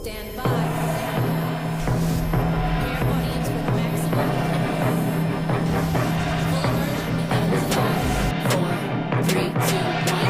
Stand by. Air audience with maximum. Full immersion begins in 5, 4, 3, 2, 1.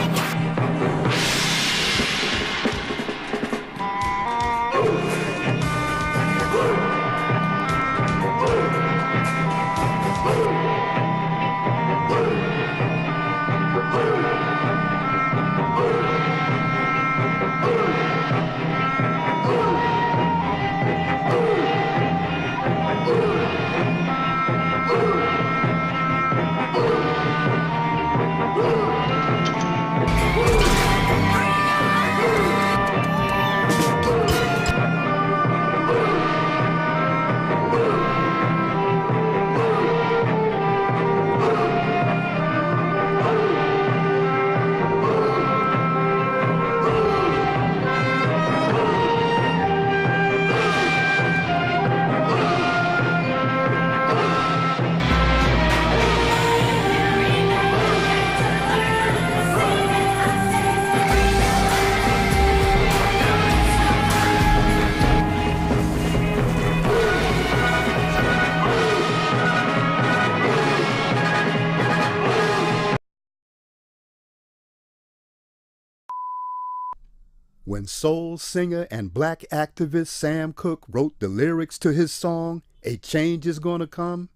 When soul singer and black activist Sam Cooke wrote the lyrics to his song, "A Change Is Gonna Come,"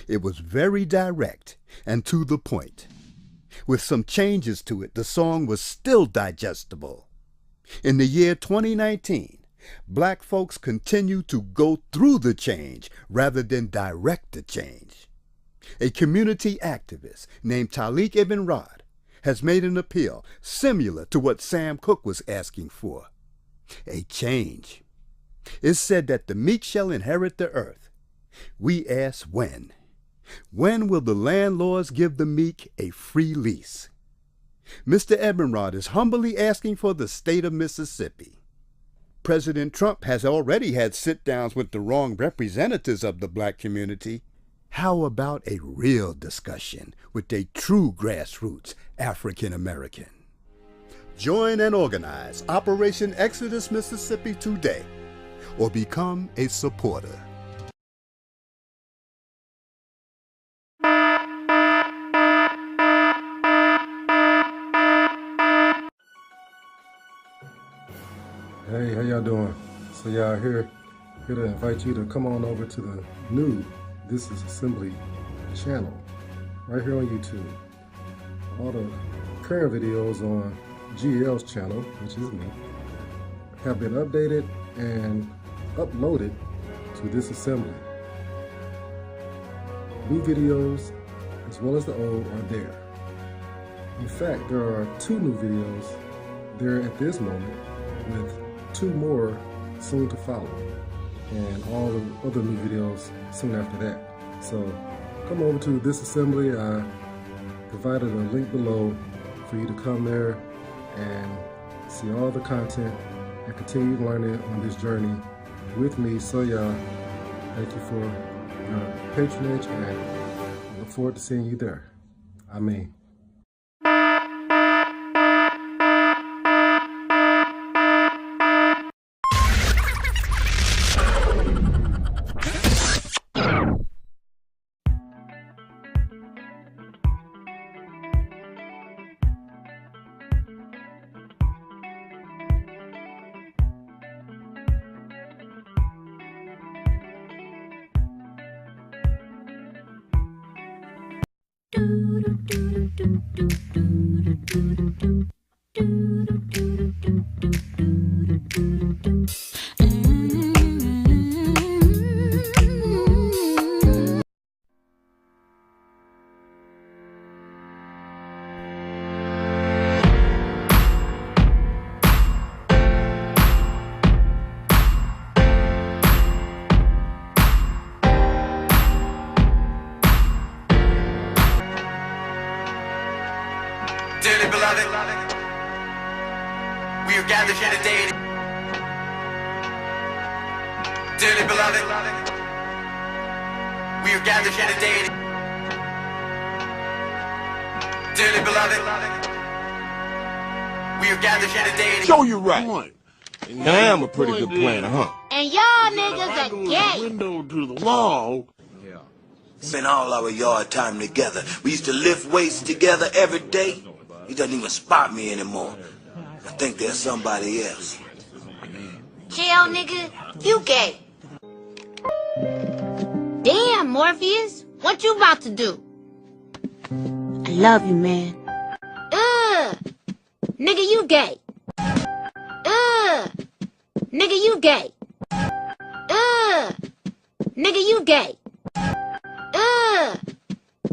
it was very direct and to the point. With some changes to it, the song was still digestible. In the year 2019, black folks continue to go through the change rather than direct the change. A community activist named Taalik Ibn'rad has made an appeal similar to what Sam Cooke was asking for. A change. It's said that the meek shall inherit the earth. We ask when. When will the landlords give the meek a free lease? Mr. Ibn'rad is humbly asking for the state of Mississippi. President Trump has already had sit-downs with the wrong representatives of the black community. How about a real discussion with a true grassroots African American? Join and organize Operation Exodus Mississippi today, or become a supporter. Hey, how y'all doing? So y'all here to invite you to come on over to the new This is Assembly channel right here on YouTube. All the current videos on GL's channel, which is me, have been updated and uploaded to this assembly. New videos as well as the old are there. In fact, there are 2 new videos there at this moment, with 2 more soon to follow, and all the other new videos soon after that. So come over to this assembly. I provided a link below for you to come there and see all the content and continue learning on this journey with me. So y'all, thank you for your patronage, and I look forward to seeing you there. I mean. Dearly beloved, we are gathered here today. Dearly beloved, we are gathered here today. Dearly beloved, we are gathered here today. Show you right. Damn, a pretty good planner, huh? And y'all niggas are gay. Window to the wall. Spent all our yard time together. We used to lift weights together every day. He doesn't even spot me anymore. I think there's somebody else. Hell, nigga, you gay. Damn, Morpheus, what you about to do? I love you, man. Nigga, you gay. Nigga, you gay. Nigga, you gay.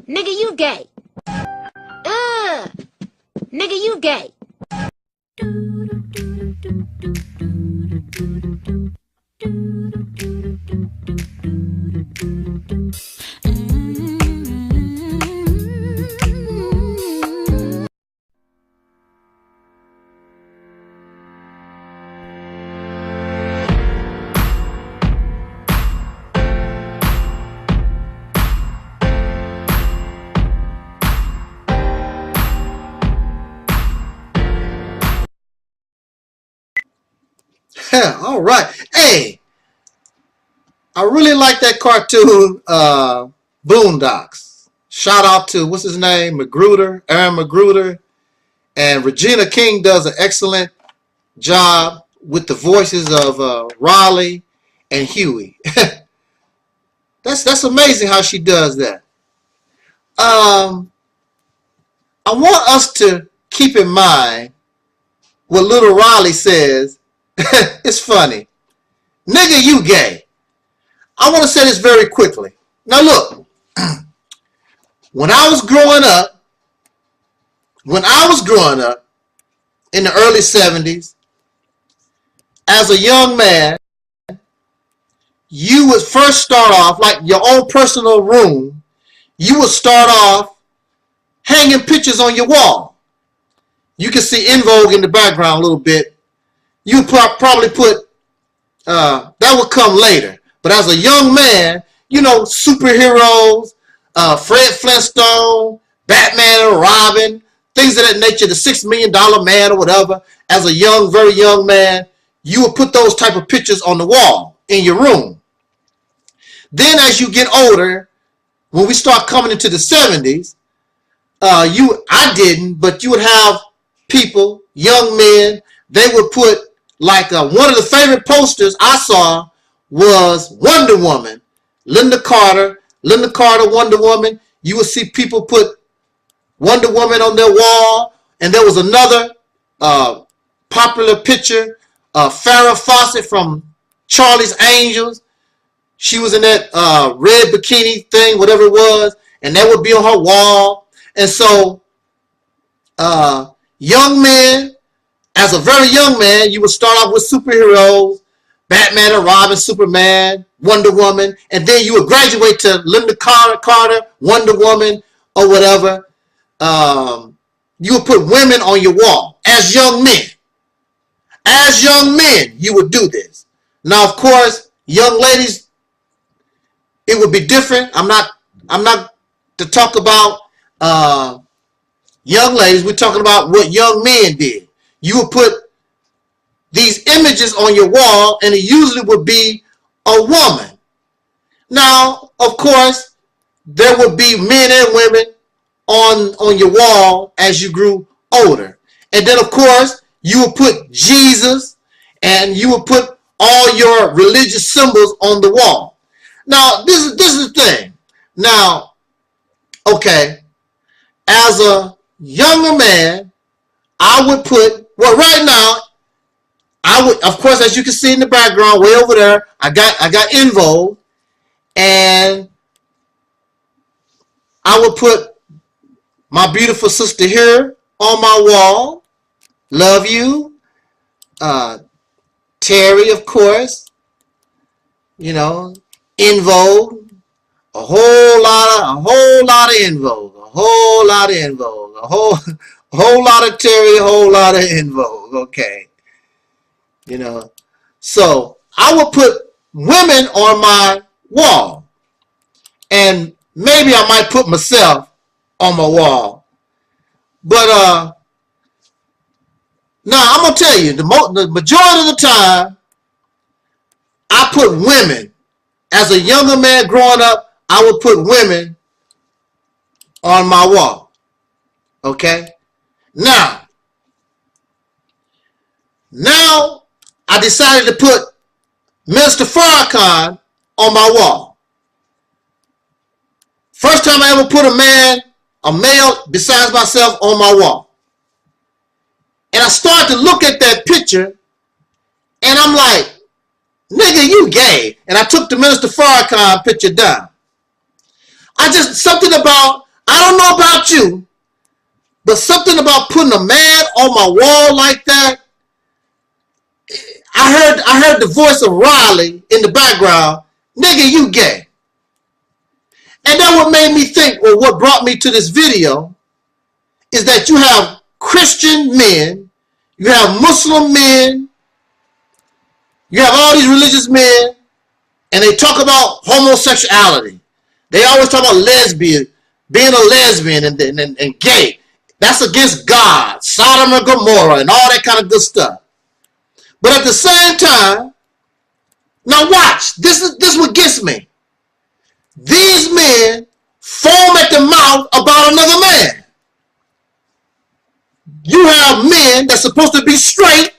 Nigga, you gay. Nigga, you gay. All right. Hey, I really like that cartoon, Boondocks. Shout out to, what's his name? Aaron Magruder. And Regina King does an excellent job with the voices of Raleigh and Huey. That's amazing how she does that. I want us to keep in mind what little Raleigh says. It's funny. Nigga, you gay. I want to say this very quickly. Now look, when I was growing up in the early 70s, as a young man, you would first start off, like your own personal room, you would start off hanging pictures on your wall. You can see En Vogue in the background a little bit. You probably put, that would come later. But as a young man, you know, superheroes, Fred Flintstone, Batman and Robin, things of that nature, the $6 Million Man or whatever. As a young, very young man, you would put those type of pictures on the wall in your room. Then as you get older, when we start coming into the 70s, I didn't, but you would have people, young men, they would put, like one of the favorite posters I saw was Wonder Woman, Linda Carter, Wonder Woman. You would see people put Wonder Woman on their wall. And there was another popular picture, Farrah Fawcett from Charlie's Angels. She was in that red bikini thing, whatever it was, and that would be on her wall. And so, young men, as a very young man, you would start off with superheroes, Batman and Robin, Superman, Wonder Woman, and then you would graduate to Linda Carter, Wonder Woman, or whatever. You would put women on your wall as young men. As young men, you would do this. Now, of course, young ladies, it would be different. I'm not to talk about young ladies. We're talking about what young men did. You would put these images on your wall, and it usually would be a woman. Now, of course, there would be men and women on your wall as you grew older. And then, of course, you would put Jesus, and you would put all your religious symbols on the wall. Now, this is the thing. Now, okay, as a younger man, I would put, well, right now, I would, of course, as you can see in the background, way over there, I got En Vogue, and I would put my beautiful sister here on my wall. Love you. Terry, of course. You know, En Vogue. A whole lot of En Vogue. A whole lot of En Vogue. A whole lot of Terry, a whole lot of En Vogue. Okay. You know. So I would put women on my wall. And maybe I might put myself on my wall. But Now, I'm going to tell you, the majority of the time, I put women. As a younger man growing up, I would put women on my wall. Okay? Now I decided to put Mr. Farrakhan on my wall. First time I ever put a male besides myself on my wall. And I started to look at that picture and I'm like, nigga, you gay. And I took the Minister Farrakhan picture down. Something about, I don't know about you, but something about putting a man on my wall like that. I heard the voice of Riley in the background. Nigga, you gay. And that what made me think, or what brought me to this video, is that you have Christian men, you have Muslim men, you have all these religious men, and they talk about homosexuality. They always talk about lesbian, being a lesbian and gay. That's against God, Sodom and Gomorrah, and all that kind of good stuff. But at the same time, now watch, this is what gets me. These men foam at the mouth about another man. You have men that's supposed to be straight.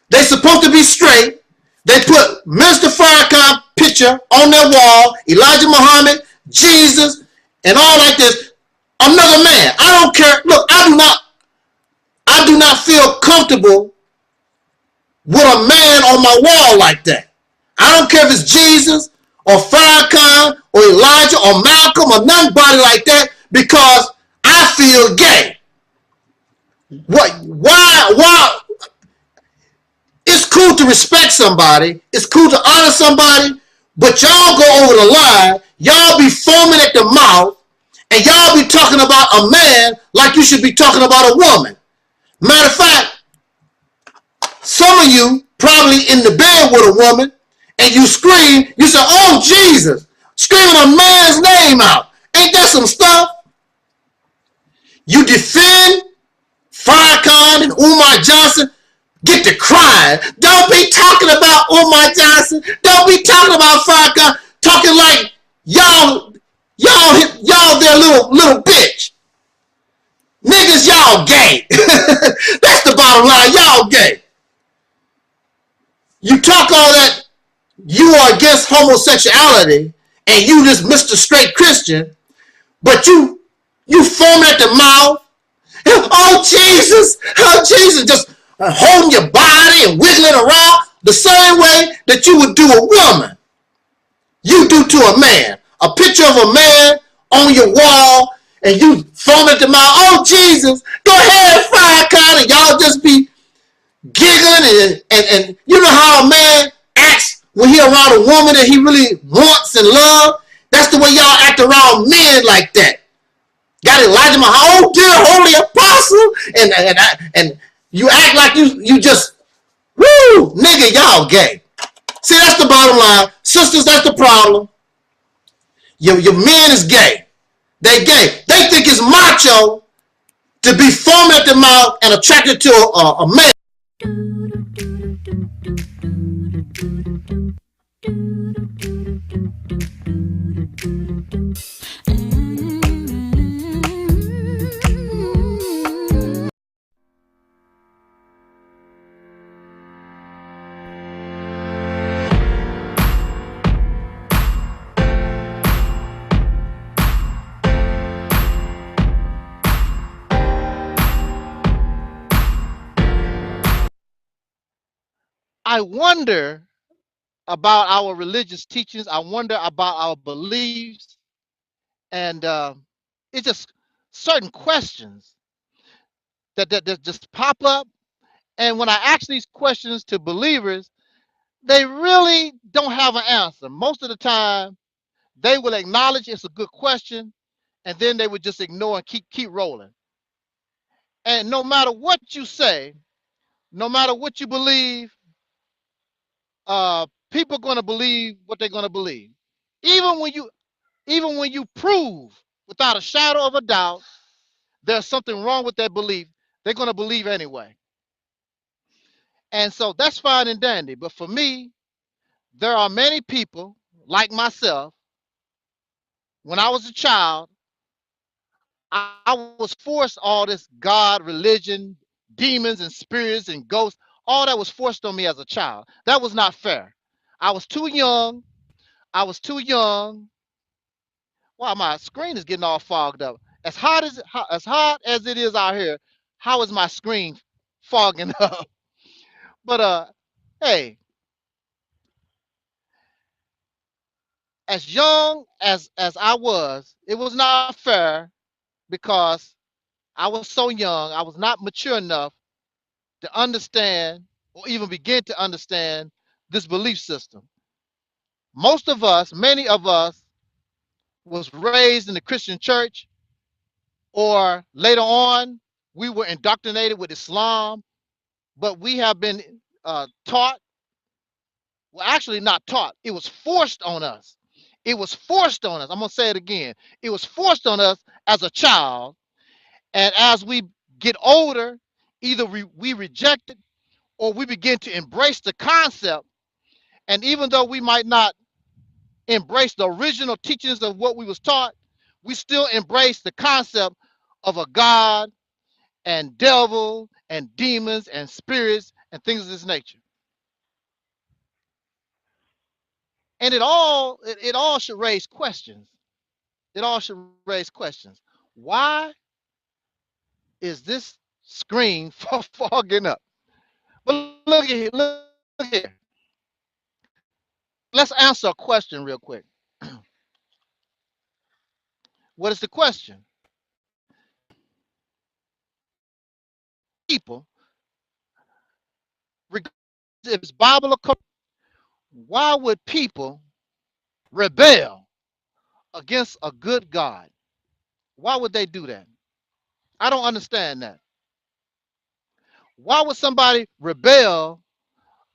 They're supposed to be straight. They put Mr. Farrakhan picture on their wall, Elijah Muhammad, Jesus, and all like this. Another man. I don't care. Look, I do not feel comfortable with a man on my wall like that. I don't care if it's Jesus or Farrakhan or Elijah or Malcolm or nobody like that, because I feel gay. Why? It's cool to respect somebody. It's cool to honor somebody, but y'all go over the line. Y'all be foaming at the mouth, and y'all be talking about a man like you should be talking about a woman. Matter of fact, some of you probably in the bed with a woman, and you scream, you say, oh, Jesus, screaming a man's name out. Ain't that some stuff? You defend Farrakhan and Umar Johnson, get to crying. Don't be talking about Umar Johnson. Don't be talking about Farrakhan, talking like y'all their little bitch. Niggas, y'all gay. That's the bottom line. Y'all gay. You talk all that you are against homosexuality and you just Mr. Straight Christian, but you foam at the mouth. Oh, Jesus, just holding your body and wiggling around the same way that you would do a woman. You do to a man. A picture of a man on your wall, and you foam at the mouth. Oh, Jesus, go ahead, Farrakhan, and y'all just be giggling, and you know how a man acts when he around a woman that he really wants and loves. That's the way y'all act around men like that. Got Elijah Muhammad, oh dear holy apostle, and you act like you just, woo, nigga, y'all gay. See, that's the bottom line. Sisters, that's the problem. Your men is gay. They gay. They think it's macho to be foaming at the mouth and attracted to a man. I wonder about our religious teachings. I wonder about our beliefs. And it's just certain questions that just pop up. And when I ask these questions to believers, they really don't have an answer. Most of the time, they will acknowledge it's a good question, and then they would just ignore and keep rolling. And no matter what you say, no matter what you believe, people are going to believe what they're going to believe. Even when you prove without a shadow of a doubt there's something wrong with that belief, they're going to believe anyway. And so that's fine and dandy. But for me, there are many people like myself. When I was a child, I was forced all this God, religion, demons and spirits and ghosts. All that was forced on me as a child. That was not fair. I was too young. I was too young. Wow, my screen is getting all fogged up. As hot as it is out here, how is my screen fogging up? But hey, as young as I was, it was not fair because I was so young. I was not mature enough to understand or even begin to understand this belief system. Most of us, many of us, was raised in the Christian church, or later on, we were indoctrinated with Islam, but we have been taught, well, actually not taught, it was forced on us. It was forced on us. I'm going to say it again. It was forced on us as a child. And as we get older, either we reject it or we begin to embrace the concept. And even though we might not embrace the original teachings of what we was taught, we still embrace the concept of a God and devil and demons and spirits and things of this nature. And it all should raise questions. It all should raise questions. Why is this screen fogging up? But look here, look here. Let's answer a question real quick. What is the question? People, regardless if it's Bible or Quran, why would people rebel against a good God? Why would they do that? I don't understand that. Why would somebody rebel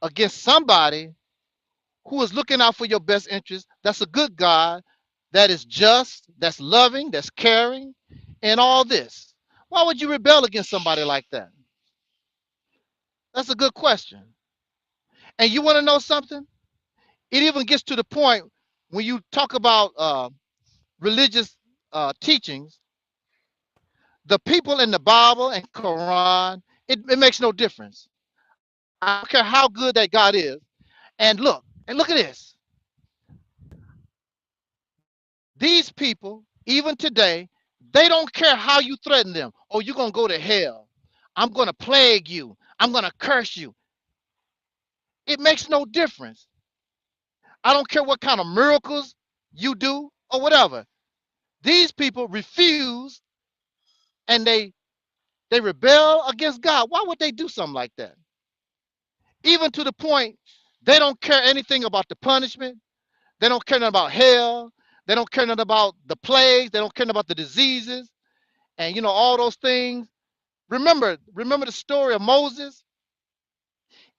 against somebody who is looking out for your best interest? That's a good God, that is just, that's loving, that's caring, and all this. Why would you rebel against somebody like that? That's a good question. And you want to know something? It even gets to the point when you talk about religious teachings, the people in the Bible and Quran, it makes no difference. I don't care how good that God is. And look at this. These people, even today, they don't care how you threaten them. Oh, you're going to go to hell. I'm going to plague you. I'm going to curse you. It makes no difference. I don't care what kind of miracles you do or whatever. These people refuse and they rebel against God. Why would they do something like that? Even to the point they don't care anything about the punishment. They don't care nothing about hell. They don't care nothing about the plagues. They don't care about the diseases and, you know, all those things. Remember the story of Moses?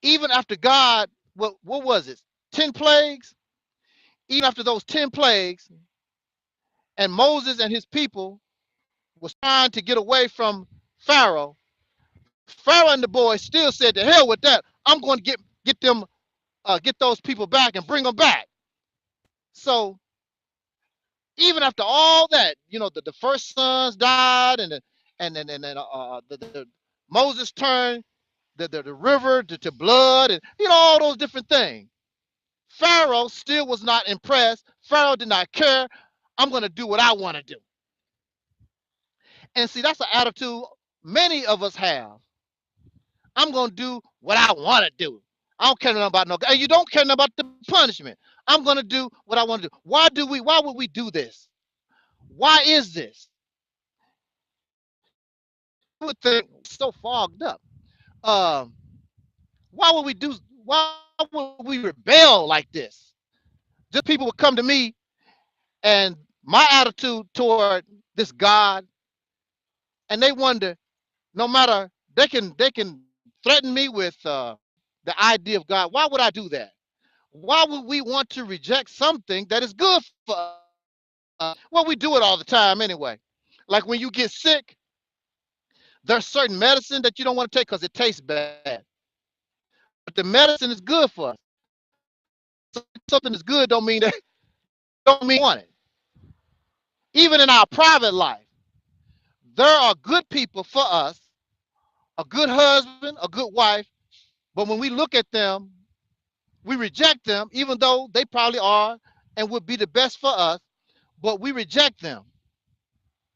Even after God, what was it? 10 plagues? Even after those 10 plagues, and Moses and his people was trying to get away from Pharaoh, Pharaoh and the boys still said, to hell with that. I'm going to get those people back and bring them back. So even after all that, you know, the first sons died, and Moses turned the river to blood, and you know, all those different things. Pharaoh still was not impressed. Pharaoh did not care. I'm going to do what I want to do. And see, that's an attitude many of us have. I'm going to do what I want to do. I don't care nothing about no God. And you don't care nothing about the punishment. I'm going to do what I want to do. Why would we do this? Why is this? You would think so fogged up. Why would we rebel like this? Just people would come to me, and my attitude toward this God, and they wonder, no matter, they can threaten me with the idea of God. Why would I do that? Why would we want to reject something that is good for us? Well, we do it all the time anyway. Like when you get sick, there's certain medicine that you don't want to take because it tastes bad. but the medicine is good for us. So something is good don't mean we want it. Even in our private life, there are good people for us, a good husband, a good wife, but when we look at them, we reject them, even though they probably are and would be the best for us, but we reject them,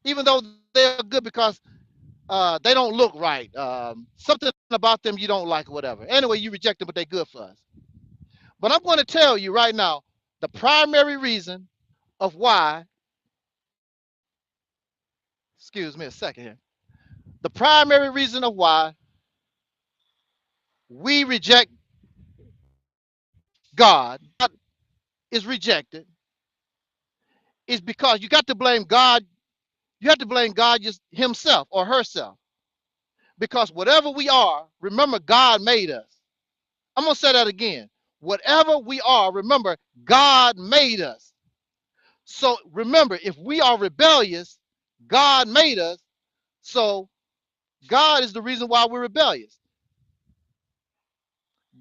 even though they're good because they don't look right. Something about them you don't like or whatever. Anyway, you reject them, but they're good for us. But I'm going to tell you right now, the primary reason of why, excuse me a second here, the primary reason of why we reject God is rejected is because you got to blame God. You have to blame God just himself or herself. Because whatever we are, remember God made us. I'm going to say that again. Whatever we are, remember God made us. So remember, if we are rebellious, God made us. So God is the reason why we're rebellious.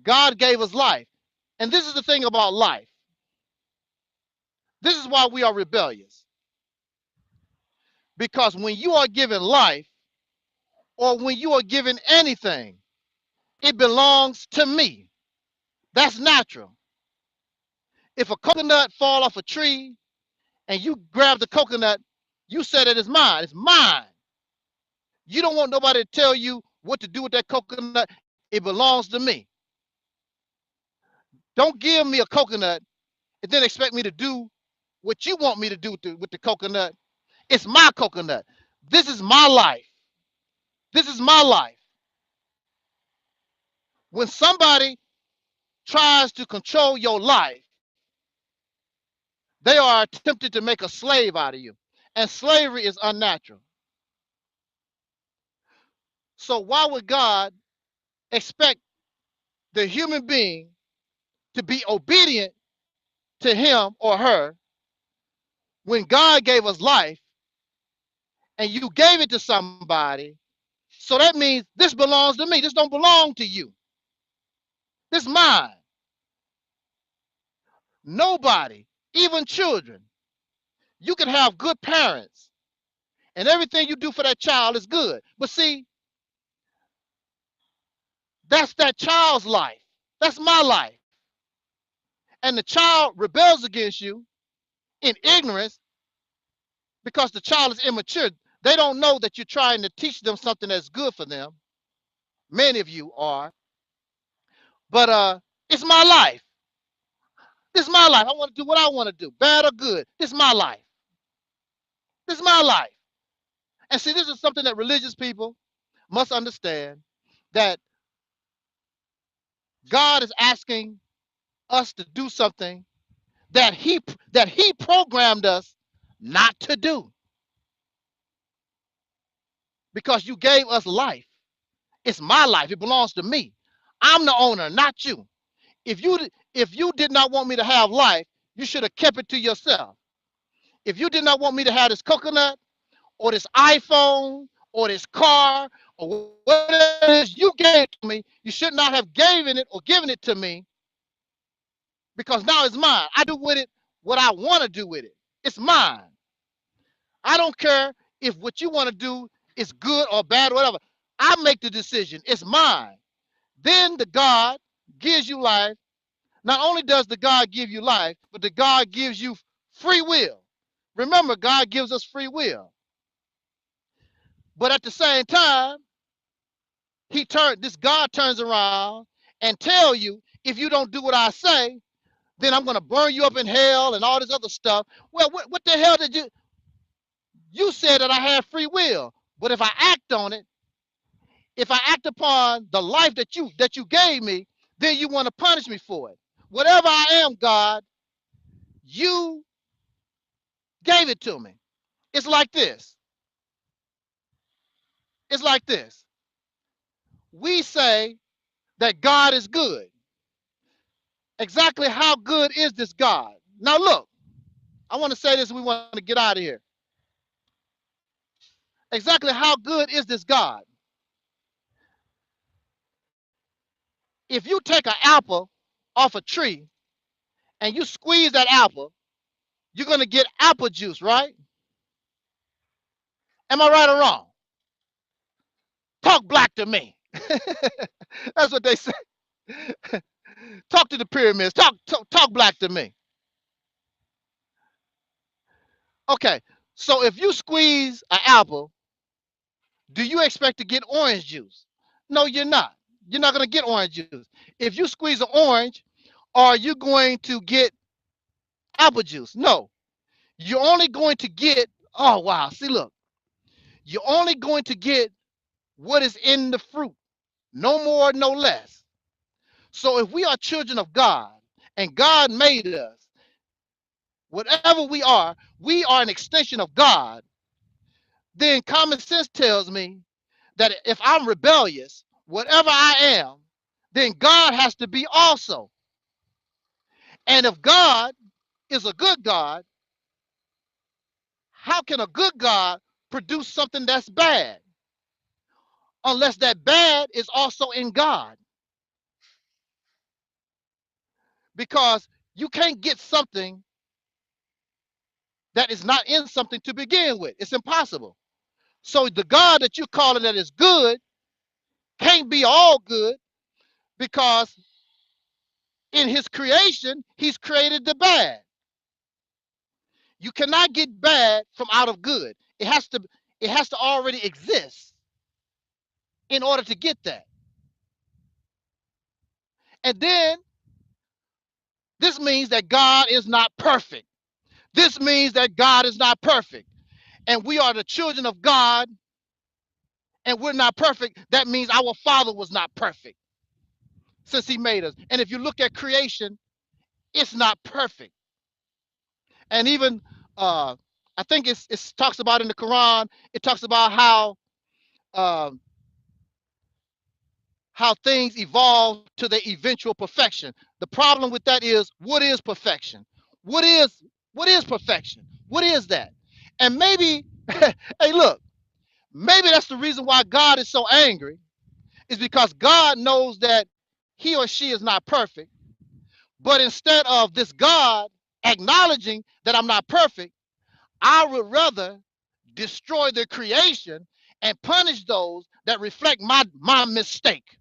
God gave us life. And this is the thing about life. This is why we are rebellious. Because when you are given life, or when you are given anything, it belongs to me. That's natural. If a coconut fall off a tree and you grab the coconut, you said it is mine. It's mine. You don't want nobody to tell you what to do with that coconut. It belongs to me. Don't give me a coconut and then expect me to do what you want me to do with the coconut. It's my coconut. This is my life. This is my life. When somebody tries to control your life, they are attempting to make a slave out of you. And slavery is unnatural. So why would God expect the human being to be obedient to him or her when God gave us life and you gave it to somebody? So that means this belongs to me. This don't belong to you. This is mine. Nobody, even children, you can have good parents and everything you do for that child is good. But see, that's that child's life. That's my life. And the child rebels against you in ignorance because the child is immature. They don't know that you're trying to teach them something that's good for them. Many of you are. But it's my life. This is my life. I want to do what I want to do, bad or good. This is my life. This is my life. And see, this is something that religious people must understand, that God is asking us to do something that he programmed us not to do. Because you gave us life. It's my life. It belongs to me. I'm the owner, not you. If you did not want me to have life, you should have kept it to yourself. If you did not want me to have this coconut or this iPhone or this car or whatever it is you gave to me, you should not have given it or given it to me, because now it's mine. I do with it what I want to do with it. It's mine. I don't care if what you want to do is good or bad or whatever. I make the decision. It's mine. Then the God gives you life. Not only does the God give you life, but the God gives you free will. Remember, God gives us free will. But at the same time, this God turns around and tell you, if you don't do what I say, then I'm going to burn you up in hell and all this other stuff. Well, what the hell did you said that I had free will, but if I act on it, if I act upon the life that you gave me, then you want to punish me for it. Whatever I am, God, you gave it to me. It's like this. It's like this. We say that God is good. Exactly how good is this God? Now look, I want to say this and we want to get out of here. Exactly how good is this God? if you take an apple off a tree and you squeeze that apple, you're going to get apple juice, right? Am I right or wrong? Talk black to me. That's what they say. Talk to the pyramids. Talk black to me. Okay, so if you squeeze an apple, do you expect to get orange juice? No, you're not. You're not going to get orange juice. If you squeeze an orange, are you going to get apple juice? No. You're only going to get, oh, wow. See, look. You're only going to get what is in the fruit. No more, no less. So if we are children of God and God made us, whatever we are an extension of God, then common sense tells me that if I'm rebellious, whatever I am, then God has to be also. And if God is a good God, how can a good God produce something that's bad? Unless that bad is also in God. Because you can't get something that is not in something to begin with. It's impossible. So the God that you're calling that is good can't be all good, because in his creation, he's created the bad. You cannot get bad from out of good. It has to already exist in order to get that. And then this means that God is not perfect. This means that God is not perfect. And we are the children of God, and we're not perfect. That means our Father was not perfect since he made us. And if you look at creation, it's not perfect. And even I think it talks about in the Quran, it talks about how things evolve to their eventual perfection. The problem with that is, what is perfection? What is perfection? What is that? And maybe, hey, look, maybe that's the reason why God is so angry, is because God knows that he or she is not perfect. But instead of this God acknowledging that I'm not perfect, I would rather destroy the creation and punish those that reflect my mistake.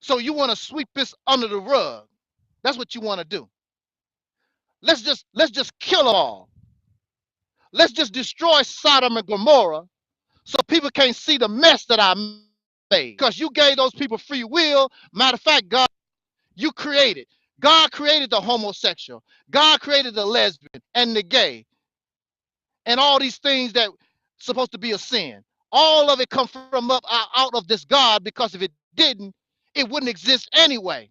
So you want to sweep this under the rug. That's what you want to do. Let's just kill them all. Let's just destroy Sodom and Gomorrah so people can't see the mess that I made. Because you gave those people free will. Matter of fact, God created the homosexual. God created the lesbian and the gay and all these things that supposed to be a sin. All of it come from out of this God, because if it didn't, it wouldn't exist anyway.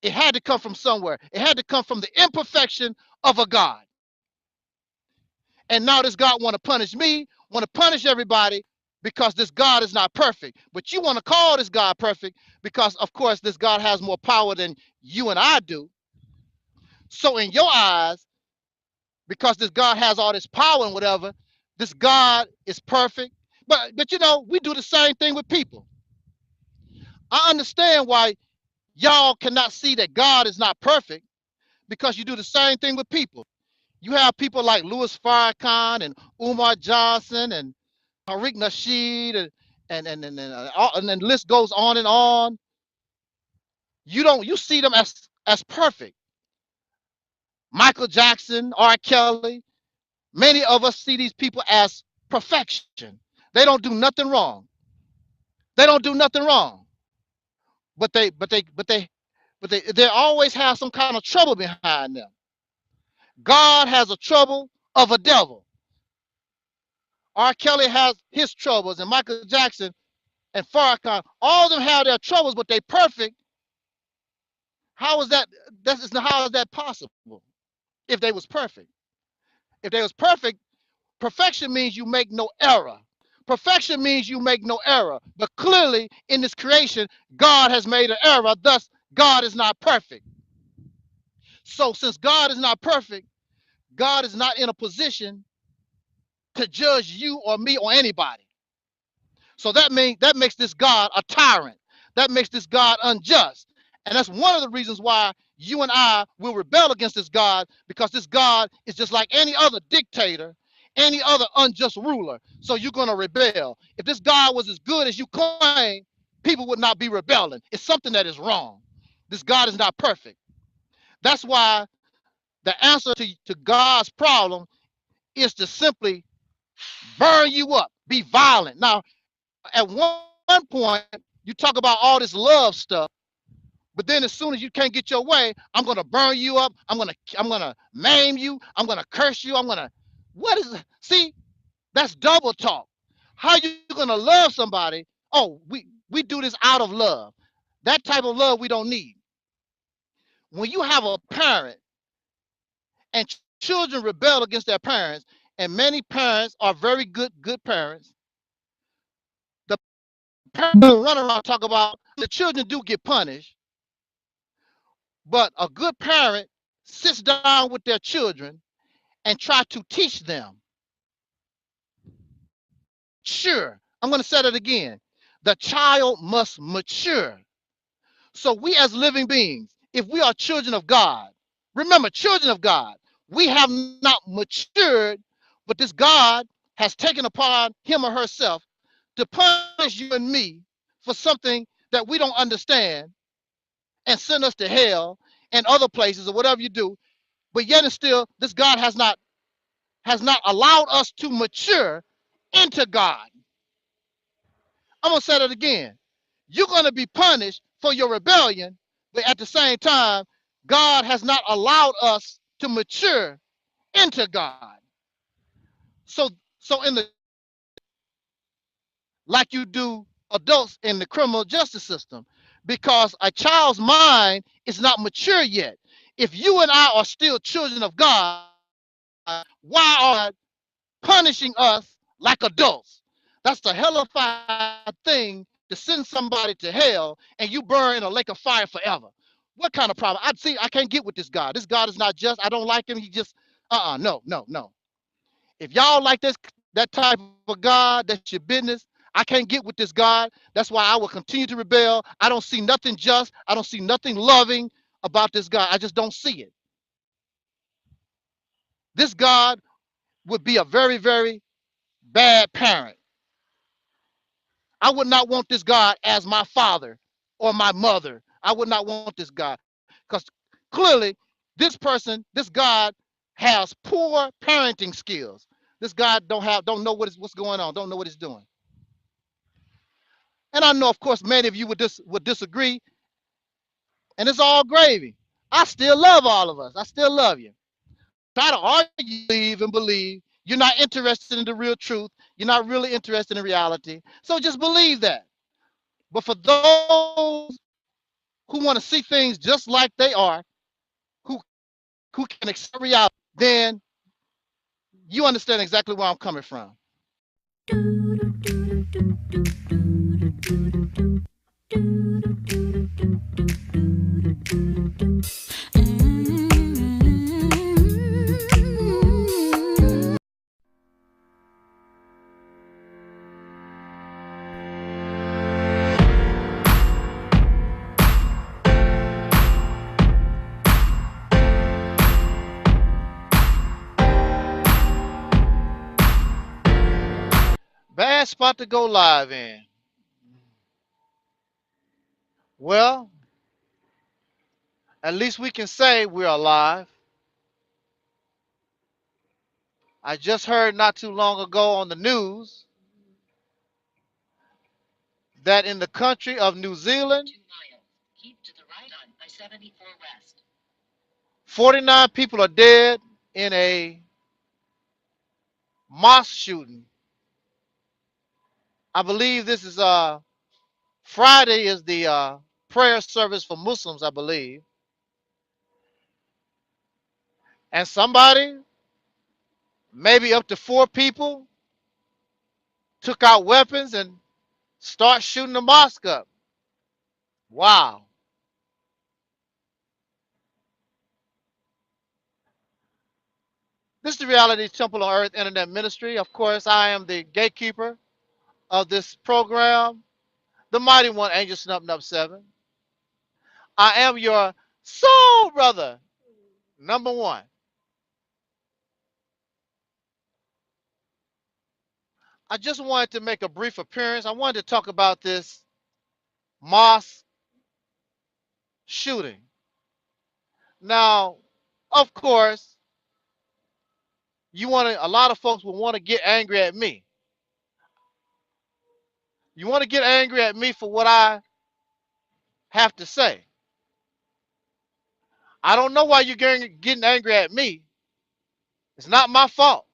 It had to come from somewhere. It had to come from the imperfection of a God. And now this God want to punish me, want to punish everybody, because this God is not perfect. But you want to call this God perfect because, of course, this God has more power than you and I do. So in your eyes, because this God has all this power and whatever, this God is perfect. But you know, we do the same thing with people. I understand why y'all cannot see that God is not perfect, because you do the same thing with people. You have people like Louis Farrakhan and Umar Johnson and Tariq Nasheed and then the list goes on and on. You see them as perfect. Michael Jackson, R. Kelly, many of us see these people as perfection. They don't do nothing wrong. They don't do nothing wrong. But they always have some kind of trouble behind them. God has a trouble of a devil. R. Kelly has his troubles, and Michael Jackson and Farrakhan, all of them have their troubles, but they perfect. How is that? How is that possible? If they was perfect. If they was perfect, perfection means you make no error. Perfection means you make no error. But clearly, in this creation, God has made an error. Thus, God is not perfect. So since God is not perfect, God is not in a position to judge you or me or anybody. So that makes this God a tyrant. That makes this God unjust. And that's one of the reasons why you and I will rebel against this God, because this God is just like any other dictator, any other unjust ruler. So you're going to rebel. If this God was as good as you claim, people would not be rebelling. It's something that is wrong. This God is not perfect. That's why the answer to God's problem is to simply burn you up, be violent. Now, at one point, you talk about all this love stuff, but then as soon as you can't get your way, I'm gonna burn you up. I'm gonna maim you. I'm gonna curse you. What is? See, that's double talk. How you gonna love somebody? Oh, we do this out of love. That type of love we don't need. When you have a parent and children rebel against their parents, and many parents are very good parents, the parents run around talk about the children do get punished, but a good parent sits down with their children and try to teach them. Sure, I'm going to say that again. The child must mature. So we as living beings, if we are children of God, remember, children of God, we have not matured, but this God has taken upon him or herself to punish you and me for something that we don't understand and send us to hell and other places or whatever you do. But yet and still, this God has not allowed us to mature into God. I'm going to say that again. You're going to be punished for your rebellion, but at the same time, God has not allowed us to mature into God. So in the, like you do adults in the criminal justice system, because a child's mind is not mature yet. If you and I are still children of God, why are punishing us like adults? That's the hellified thing, to send somebody to hell and you burn in a lake of fire forever. What kind of problem? I can't get with this God. This God is not just. I don't like him. He just, no. If y'all like that type of God, that's your business. I can't get with this God. That's why I will continue to rebel. I don't see nothing just. I don't see nothing loving about this God. I just don't see it. This God would be a very, very bad parent. I would not want this God as my father or my mother. I would not want this God, because clearly this God has poor parenting skills. This God don't know what's going on, don't know what he's doing. And I know, of course, many of you would disagree, and it's all gravy. I still love all of us. I still love you. Try to argue, believe. You're not interested in the real truth. You're not really interested in reality. So just believe that. But for those who want to see things just like they are, who can accept reality, then you understand exactly where I'm coming from. Bad spot to go live in. Well, at least we can say we're alive. I just heard not too long ago on the news that in the country of New Zealand, 49 people are dead in a mosque shooting. I believe this is Friday is the prayer service for Muslims, I believe. And somebody, maybe up to 4 people, took out weapons and start shooting the mosque up. Wow. This is the Reality Temple on Earth Internet Ministry. Of course, I am the gatekeeper of this program, the mighty one, Angel Snub Nub 7. I am your soul brother, number one. I just wanted to make a brief appearance. I wanted to talk about this mosque shooting. Now, of course, a lot of folks will want to get angry at me. You want to get angry at me for what I have to say. I don't know why you're getting angry at me. It's not my fault.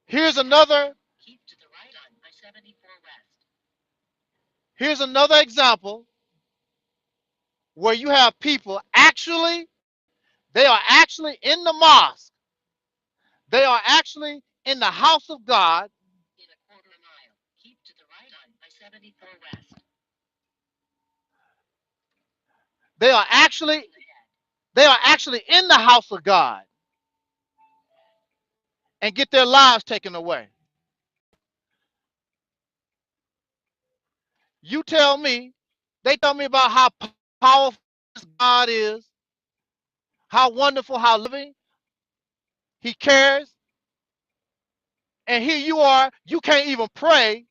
Here's another. Keep to the right on I-74 West. Here's another example where you have people they are actually in the mosque. They are actually in the house of God. In a quarter mile, keep to the right on I-74 West. They are actually in the house of God and get their lives taken away. You tell me, they tell me about how powerful God is, how wonderful, how loving he cares. And here you are, you can't even pray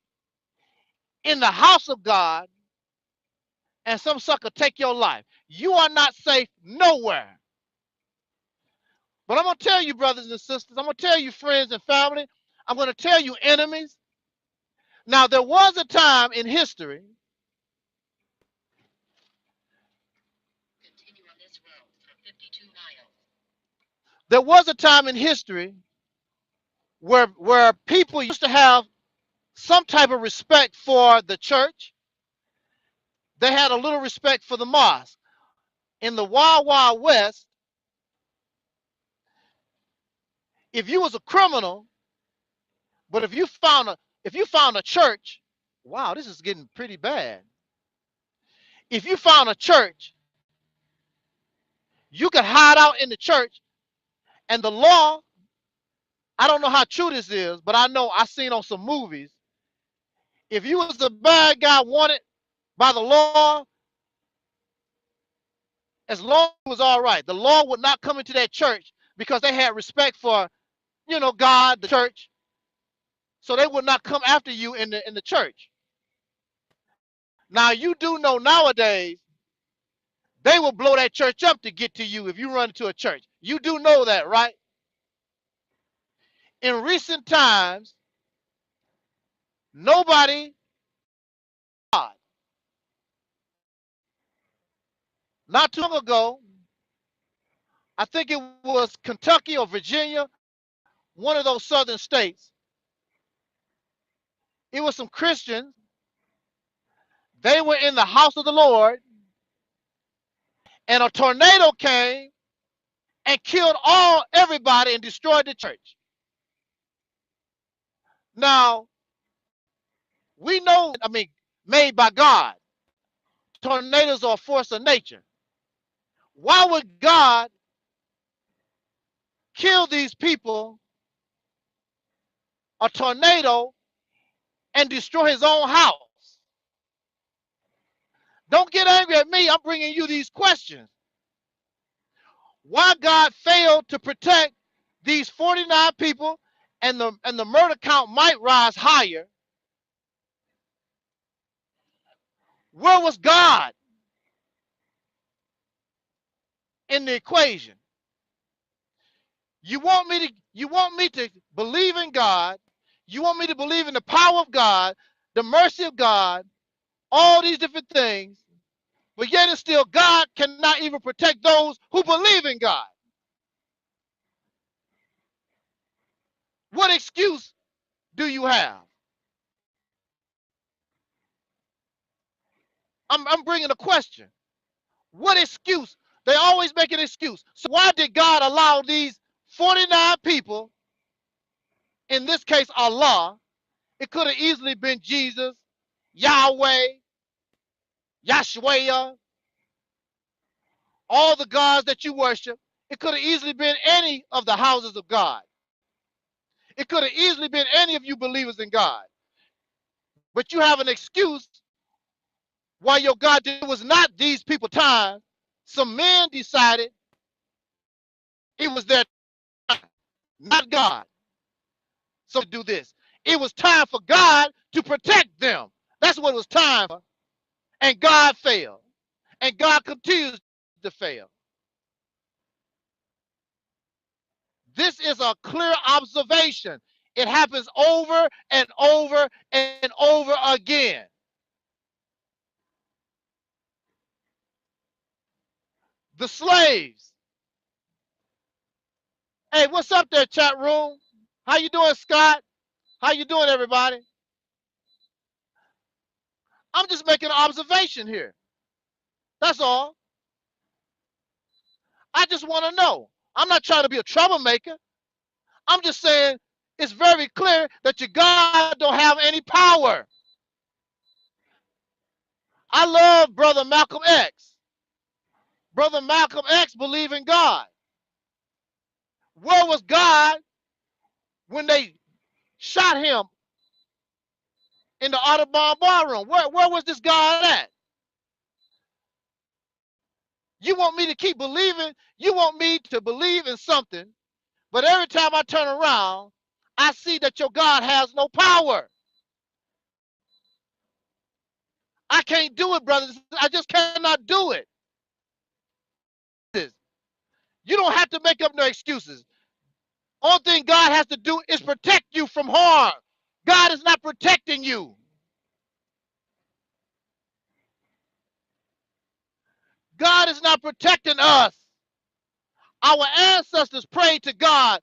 in the house of God, and some sucker take your life. You are not safe nowhere. But I'm going to tell you, brothers and sisters, I'm going to tell you, friends and family, I'm going to tell you, enemies. Now, there was a time in history. Continue on this road for 52 miles. There was a time in history where people used to have some type of respect for the church. They had a little respect for the mosque. In the Wild Wild West, if you was a criminal, but if you found a church, wow, this is getting pretty bad. If you found a church, you could hide out in the church, and the law, I don't know how true this is, but I know I seen on some movies, if you was a bad guy wanted by the law, as long as it was all right, the law would not come into that church because they had respect for, God, the church. So they would not come after you in the church. Now, you do know nowadays, they will blow that church up to get to you if you run into a church. You do know that, right? In recent times, nobody, God. Not too long ago, I think it was Kentucky or Virginia, one of those southern states. It was some Christians. They were in the house of the Lord, and a tornado came and killed everybody and destroyed the church. Now, we know, made by God. Tornadoes are a force of nature. Why would God kill these people, a tornado, and destroy his own house? Don't get angry at me. I'm bringing you these questions. Why God failed to protect these 49 people, and the murder count might rise higher. Where was God in the equation? You want me to believe in God. You want me to believe in the power of God, the mercy of God, all these different things, but yet and still God cannot even protect those who believe in God. What excuse do you have? I'm bringing a question. What excuse? They always make an excuse. So why did God allow these 49 people, in this case Allah, it could have easily been Jesus, Yahweh, Yahshua, all the gods that you worship. It could have easily been any of the houses of God. It could have easily been any of you believers in God. But you have an excuse why your God was not these people time. Some men decided it was their time, not God. So do this. It was time for God to protect them. That's what it was time for. And God failed. And God continues to fail. This is a clear observation. It happens over and over and over again. The slaves. Hey, what's up there, chat room? How you doing, Scott? How you doing, everybody? I'm just making an observation here. That's all. I just want to know. I'm not trying to be a troublemaker. I'm just saying it's very clear that your God don't have any power. I love Brother Malcolm X. Brother Malcolm X believed in God. Where was God when they shot him in the Audubon ballroom? Where was this God at? You want me to keep believing? You want me to believe in something, but every time I turn around, I see that your God has no power. I can't do it, brothers. I just cannot do it. You don't have to make up no excuses. Only thing God has to do is protect you from harm. God is not protecting you. God is not protecting us. Our ancestors prayed to God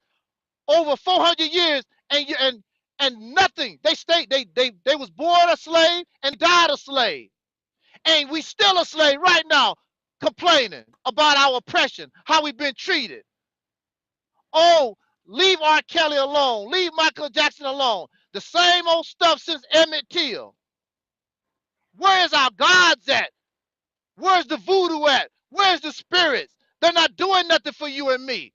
over 400 years, and nothing. They was born a slave and died a slave, and we still a slave right now, complaining about our oppression, how we've been treated. Oh, leave R. Kelly alone. Leave Michael Jackson alone. The same old stuff since Emmett Till. Where is our gods at? Where's the voodoo at? Where's the spirits? They're not doing nothing for you and me.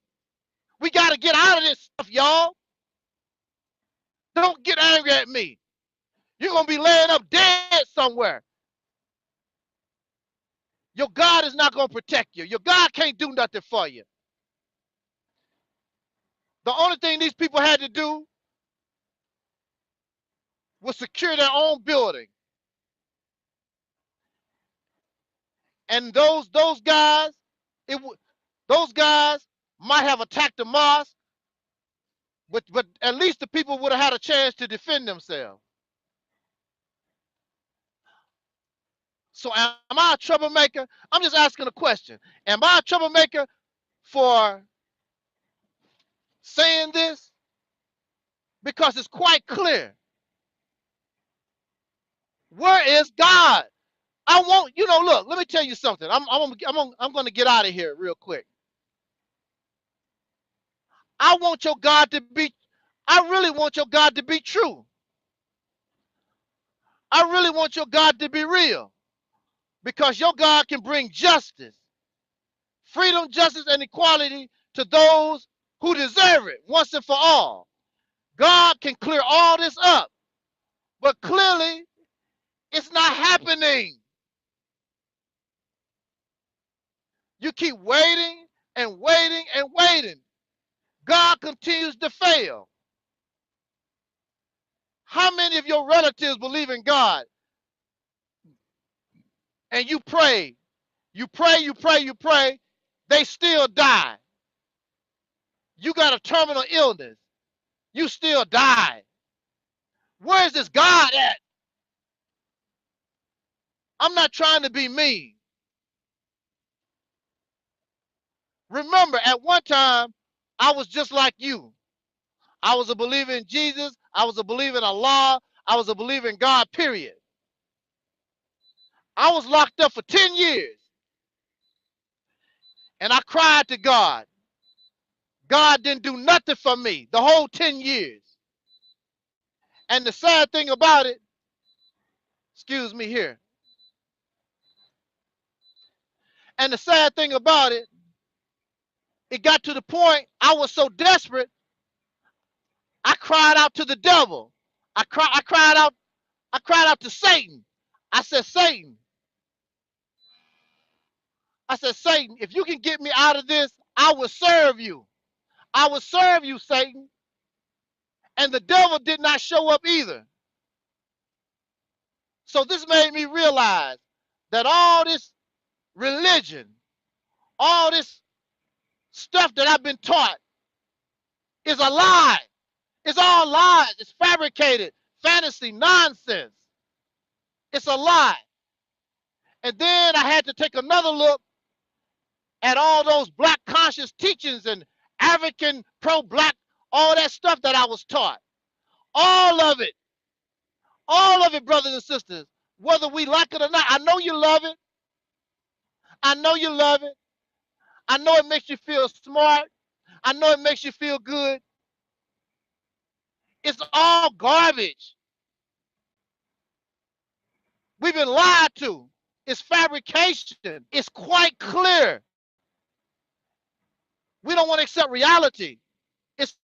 We got to get out of this stuff, y'all. Don't get angry at me. You're going to be laying up dead somewhere. Your God is not going to protect you. Your God can't do nothing for you. The only thing these people had to do was secure their own building. And those guys, those guys might have attacked the mosque, but at least the people would have had a chance to defend themselves. So am I a troublemaker? I'm just asking a question. Am I a troublemaker for saying this? Because it's quite clear. Where is God? I want, look, let me tell you something. I'm going to get out of here real quick. I want your God to be, I really want your God to be true. I really want your God to be real. Because your God can bring justice, freedom, justice, and equality to those who deserve it once and for all. God can clear all this up. But clearly, it's not happening. You keep waiting and waiting and waiting. God continues to fail. How many of your relatives believe in God? And you pray, you pray, you pray, you pray, they still die. You got a terminal illness, you still die. Where is this God at? I'm not trying to be mean. Remember, at one time, I was just like you. I was a believer in Jesus. I was a believer in Allah. I was a believer in God, period. I was locked up for 10 years. And I cried to God. God didn't do nothing for me the whole 10 years. And the sad thing about it, excuse me here. And the sad thing about it, it got to the point I was so desperate, I cried out to the devil. I cried out to Satan. I said, Satan, if you can get me out of this, I will serve you. I will serve you, Satan. And the devil did not show up either. So this made me realize that all this religion, all this stuff that I've been taught is a lie. It's all lies. It's fabricated, fantasy, nonsense. It's a lie. And then I had to take another look at all those black conscious teachings and African pro-black, all that stuff that I was taught. All of it, brothers and sisters, whether we like it or not. I know you love it. I know you love it. I know it makes you feel smart. I know it makes you feel good. It's all garbage. We've been lied to. It's fabrication. It's quite clear. We don't want to accept reality. It's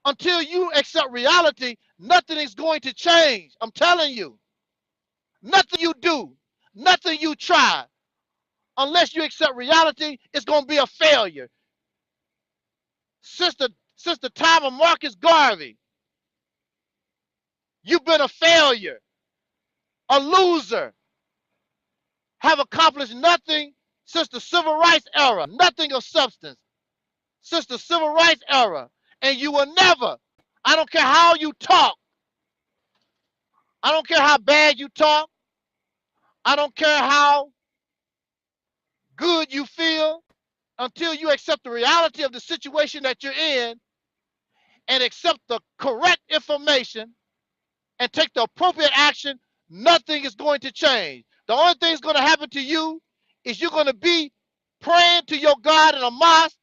until you accept reality, nothing is going to change. I'm telling you. Nothing you do, nothing you try, unless you accept reality, it's going to be a failure. Since the time of Marcus Garvey, you've been a failure, a loser, have accomplished nothing since the civil rights era, nothing of substance since the civil rights era, and you will never, I don't care how you talk, I don't care how bad you talk, I don't care how good you feel, until you accept the reality of the situation that you're in and accept the correct information and take the appropriate action, nothing is going to change. The only thing that's going to happen to you is you're going to be praying to your God in a mosque,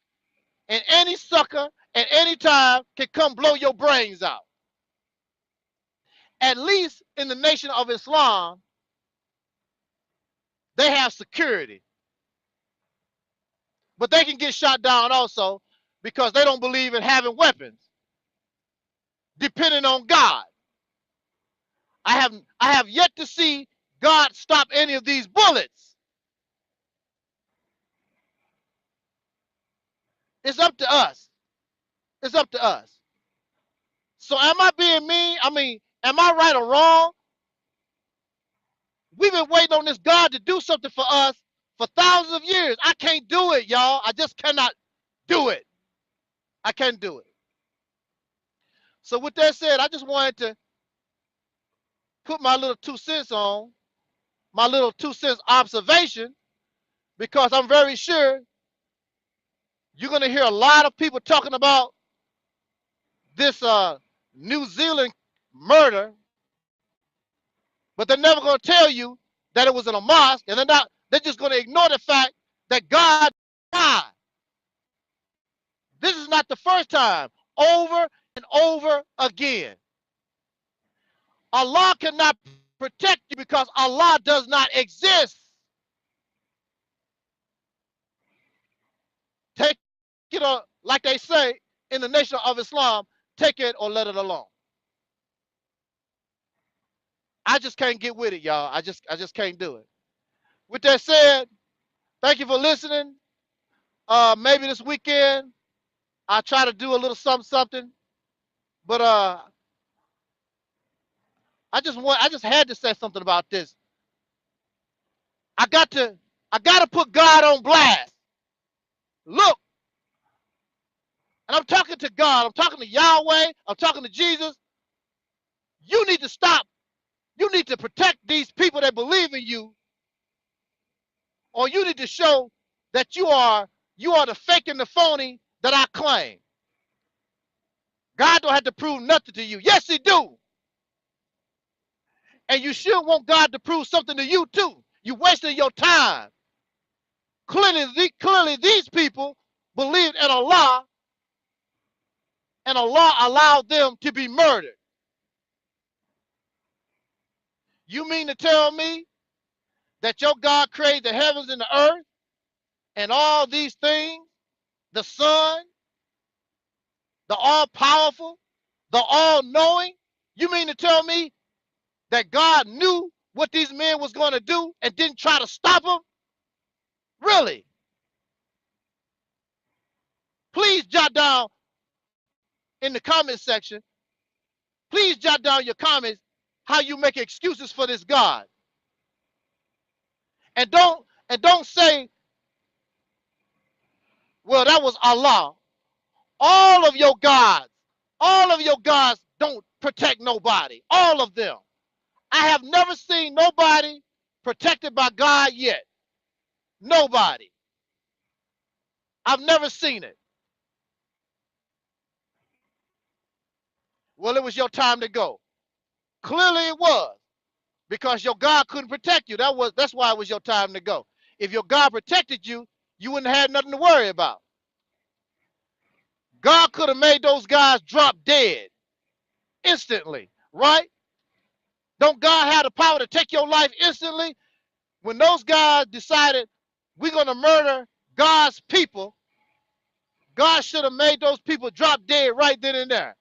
and any sucker at any time can come blow your brains out. At least in the Nation of Islam, they have security. But they can get shot down also because they don't believe in having weapons, depending on God. I have yet to see God stop any of these bullets. It's up to us. It's up to us. So am I being mean? I mean, am I right or wrong? We've been waiting on this God to do something for us for thousands of years. I can't do it, y'all. I just cannot do it. I can't do it. So with that said, I just wanted to put my little 2 cents on, my little 2 cents observation, because I'm very sure you're going to hear a lot of people talking about this New Zealand murder, but they're never going to tell you that it was in a mosque, and they're just going to ignore the fact that God died. This is not the first time, over and over again. Allah cannot protect you because Allah does not exist. Take it, or like they say in the Nation of Islam, take it or let it alone. I just can't get with it, y'all. I just can't do it. With that said, thank you for listening. Maybe this weekend I'll try to do a little something. But I just had to say something about this. I got to put God on blast. Look, and I'm talking to God, I'm talking to Yahweh, I'm talking to Jesus. You need to stop. You need to protect these people that believe in you, or you need to show that you are the fake and the phony that I claim. God don't have to prove nothing to you. Yes, he do. And you should want God to prove something to you too. You're wasting your time. Clearly these people believed in Allah, and Allah allowed them to be murdered. You mean to tell me that your God created the heavens and the earth and all these things, the sun, the all-powerful, the all-knowing? You mean to tell me that God knew what these men was going to do and didn't try to stop them? Really? Please jot down in the comment section, please jot down your comments how you make excuses for this God. And don't say, well, that was Allah. All of your gods don't protect nobody. All of them. I have never seen nobody protected by God yet. Nobody. I've never seen it. Well, it was your time to go. Clearly it was, because your God couldn't protect you. That's why it was your time to go. If your God protected you, you wouldn't have had nothing to worry about. God could have made those guys drop dead instantly, right? Don't God have the power to take your life instantly? When those guys decided we're going to murder God's people, God should have made those people drop dead right then and there.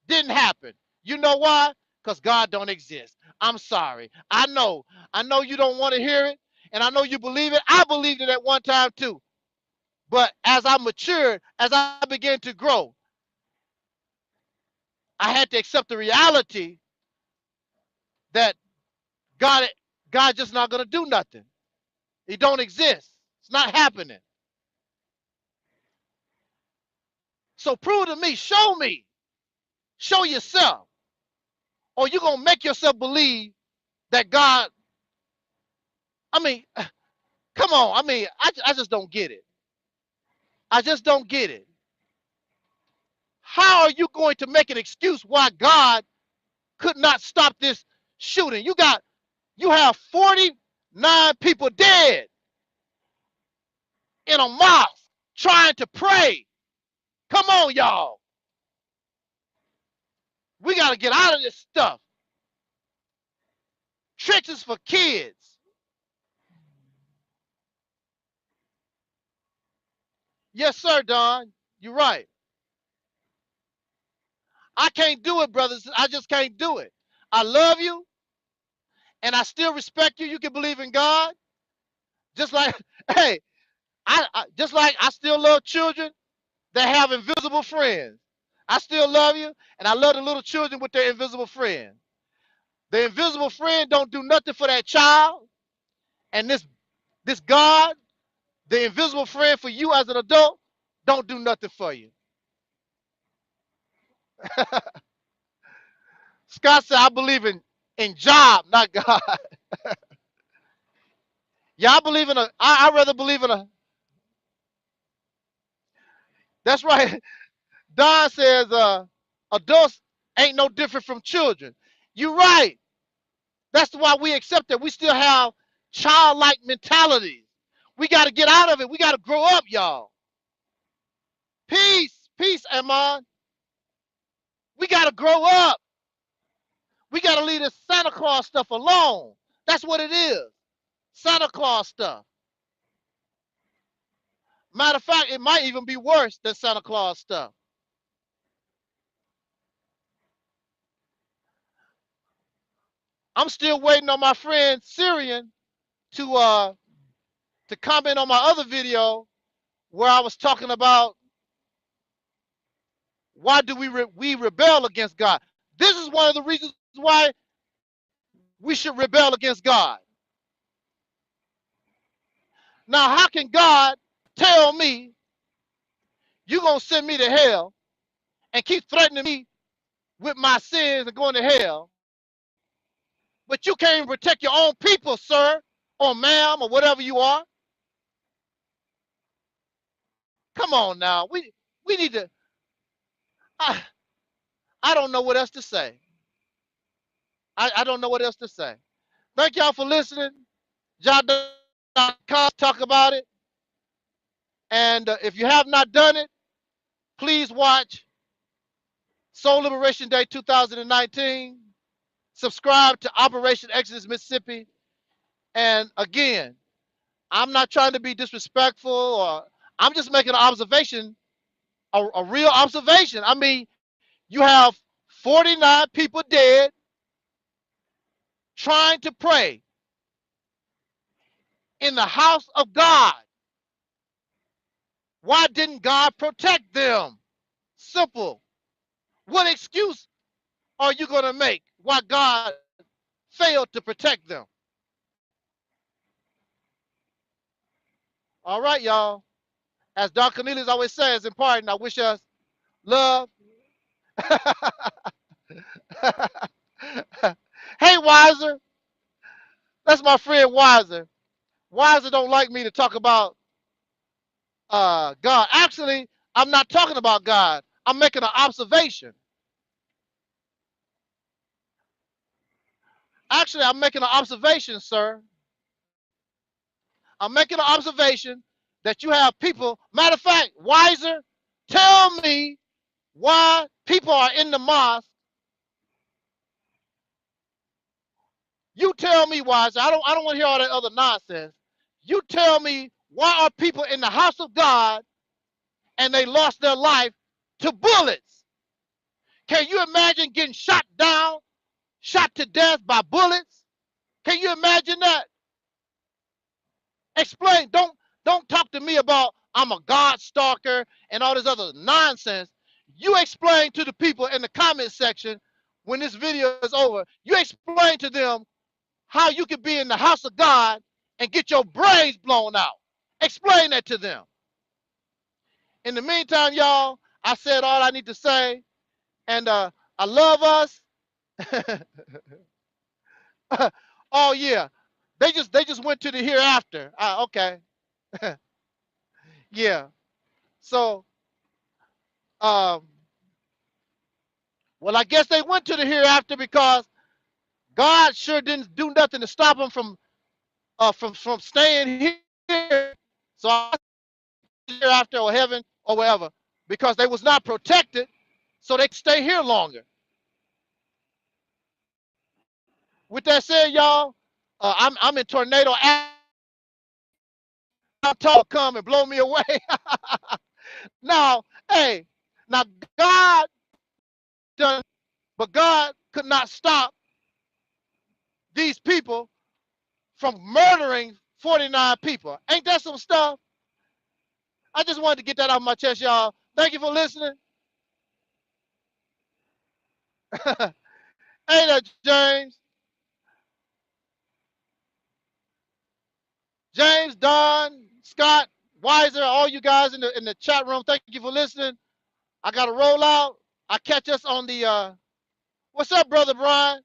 Didn't happen. You know why? Because God don't exist. I'm sorry. I know you don't want to hear it, and I know you believe it. I believed it at one time too. But as I matured, as I began to grow, I had to accept the reality that God just not going to do nothing. He don't exist. It's not happening. So prove to me, show yourself, or you're going to make yourself believe that God, I mean, come on. I mean, I just don't get it. I just don't get it. How are you going to make an excuse why God could not stop this shooting? You have 49 people dead in a mosque trying to pray. Come on, y'all. We got to get out of this stuff. Tricks is for kids. Yes, sir, Don. You're right. I can't do it, brothers. I just can't do it. I love you, and I still respect you. You can believe in God. Just like, hey, just like I still love children that have invisible friends. I still love you, and I love the little children with their invisible friend. The invisible friend don't do nothing for that child, and this God, the invisible friend for you as an adult, don't do nothing for you. Scott said, I believe in job, not God. Yeah, I believe in I'd rather believe in that's right. Don says, adults ain't no different from children. You're right. That's why we accept that. We still have childlike mentalities. We got to get out of it. We got to grow up, y'all. Peace, Amon. We got to grow up. We got to leave this Santa Claus stuff alone. That's what it is. Santa Claus stuff. Matter of fact, it might even be worse than Santa Claus stuff. I'm still waiting on my friend Syrian to comment on my other video where I was talking about why do we rebel against God. This is one of the reasons why we should rebel against God. Now, how can God tell me you're going to send me to hell and keep threatening me with my sins and going to hell, but you can't even protect your own people, sir, or ma'am, or whatever you are? Come on now. We need to, I don't know what else to say. I don't know what else to say. Thank y'all for listening. John.com, talk about it. And if you have not done it, please watch Soul Liberation Day 2019. Subscribe to Operation Exodus Mississippi. And again, I'm not trying to be disrespectful, or I'm just making an observation a real observation. I mean, you have 49 people dead trying to pray in the house of God. Why didn't God protect them? Simple. What excuse are you going to make why God failed to protect them? All right, y'all. As Dr. Cornelius always says in pardon, I wish us love. Hey, Wiser. That's my friend Wiser. Wiser don't like me to talk about God. Actually, I'm not talking about God. I'm making an observation. Actually, I'm making an observation, sir. I'm making an observation that you have people. Matter of fact, Wiser, tell me why people are in the mosque. You tell me, Wiser. I don't want to hear all that other nonsense. You tell me why are people in the house of God and they lost their life to bullets? Can you imagine getting shot down, shot to death by bullets? Can you imagine that? Explain. Don't talk to me about I'm a God stalker and all this other nonsense. You explain to the people in the comment section when this video is over. You explain to them how you can be in the house of God and get your brains blown out. Explain that to them. In the meantime, y'all, I said all I need to say, and I love us. Oh yeah, they just went to the hereafter. Okay, yeah. So, well, I guess they went to the hereafter because God sure didn't do nothing to stop them from staying here. So I hereafter or heaven or wherever, because they was not protected, so they could stay here longer. With that said, y'all, I'm in tornado. I'll come and blow me away. Now, hey, now God done, but God could not stop these people from murdering 49 people. Ain't that some stuff? I just wanted to get that off my chest, y'all. Thank you for listening. Hey there, James. James, Don, Scott, Wiser, all you guys in the chat room, thank you for listening. I got to roll out. I catch us on the, what's up, Brother Brian?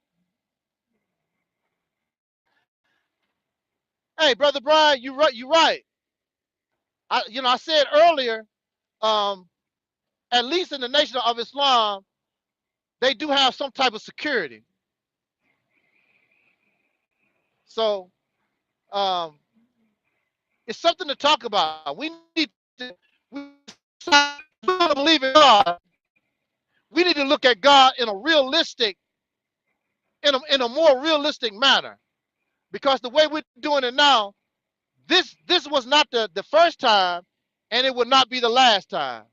Hey, Brother Brian, you right. I said earlier, at least in the Nation of Islam, they do have some type of security. So, it's something to talk about. We need to believe in God. We need to look at God in a realistic, in a more realistic manner, because the way we're doing it now, this was not the first time, and it will not be the last time.